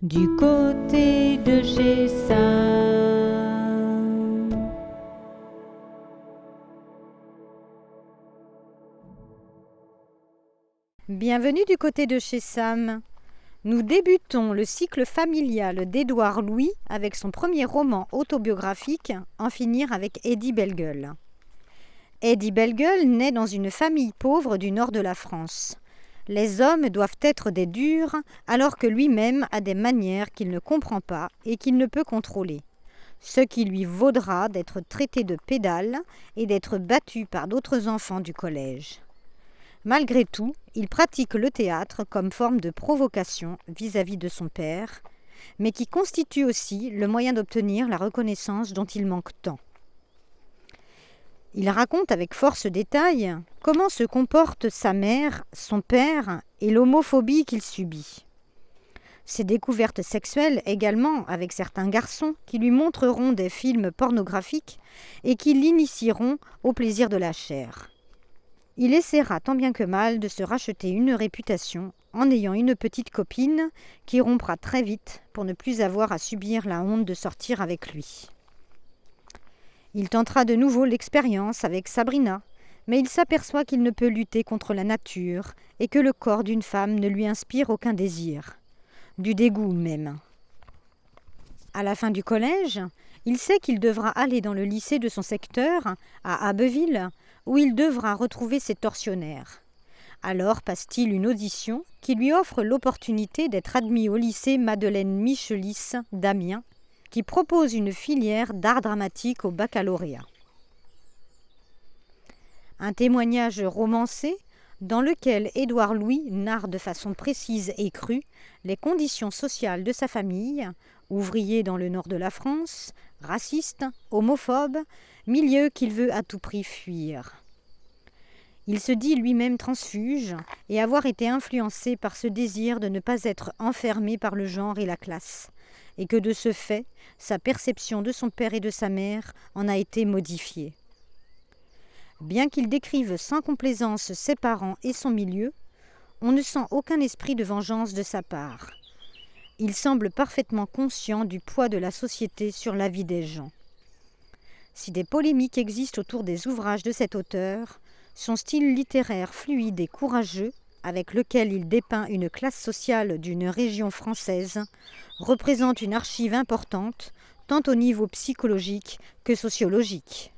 Du côté de chez Sam. Bienvenue du côté de chez Sam. Nous débutons le cycle familial d'Édouard Louis avec son premier roman autobiographique, En finir avec Eddie Bellegueule. Eddie Bellegueule naît dans une famille pauvre du nord de la France. Les hommes doivent être des durs, alors que lui-même a des manières qu'il ne comprend pas et qu'il ne peut contrôler. Ce qui lui vaudra d'être traité de pédale et d'être battu par d'autres enfants du collège. Malgré tout, il pratique le théâtre comme forme de provocation vis-à-vis de son père, mais qui constitue aussi le moyen d'obtenir la reconnaissance dont il manque tant. Il raconte avec force détail comment se comportent sa mère, son père et l'homophobie qu'il subit. Ses découvertes sexuelles également avec certains garçons qui lui montreront des films pornographiques et qui l'initieront au plaisir de la chair. Il essaiera tant bien que mal de se racheter une réputation en ayant une petite copine qui rompra très vite pour ne plus avoir à subir la honte de sortir avec lui. Il tentera de nouveau l'expérience avec Sabrina, mais il s'aperçoit qu'il ne peut lutter contre la nature et que le corps d'une femme ne lui inspire aucun désir, du dégoût même. À la fin du collège, il sait qu'il devra aller dans le lycée de son secteur, à Abbeville, où il devra retrouver ses tortionnaires. Alors passe-t-il une audition qui lui offre l'opportunité d'être admis au lycée Madeleine Michelis d'Amiens, qui propose une filière d'art dramatique au baccalauréat. Un témoignage romancé dans lequel Édouard Louis narre de façon précise et crue les conditions sociales de sa famille, ouvrier dans le nord de la France, raciste, homophobe, milieu qu'il veut à tout prix fuir. Il se dit lui-même transfuge et avoir été influencé par ce désir de ne pas être enfermé par le genre et la classe, et que de ce fait, sa perception de son père et de sa mère en a été modifiée. Bien qu'il décrive sans complaisance ses parents et son milieu, on ne sent aucun esprit de vengeance de sa part. Il semble parfaitement conscient du poids de la société sur la vie des gens. Si des polémiques existent autour des ouvrages de cet auteur, son style littéraire fluide et courageux, avec lequel il dépeint une classe sociale d'une région française, représente une archive importante, tant au niveau psychologique que sociologique.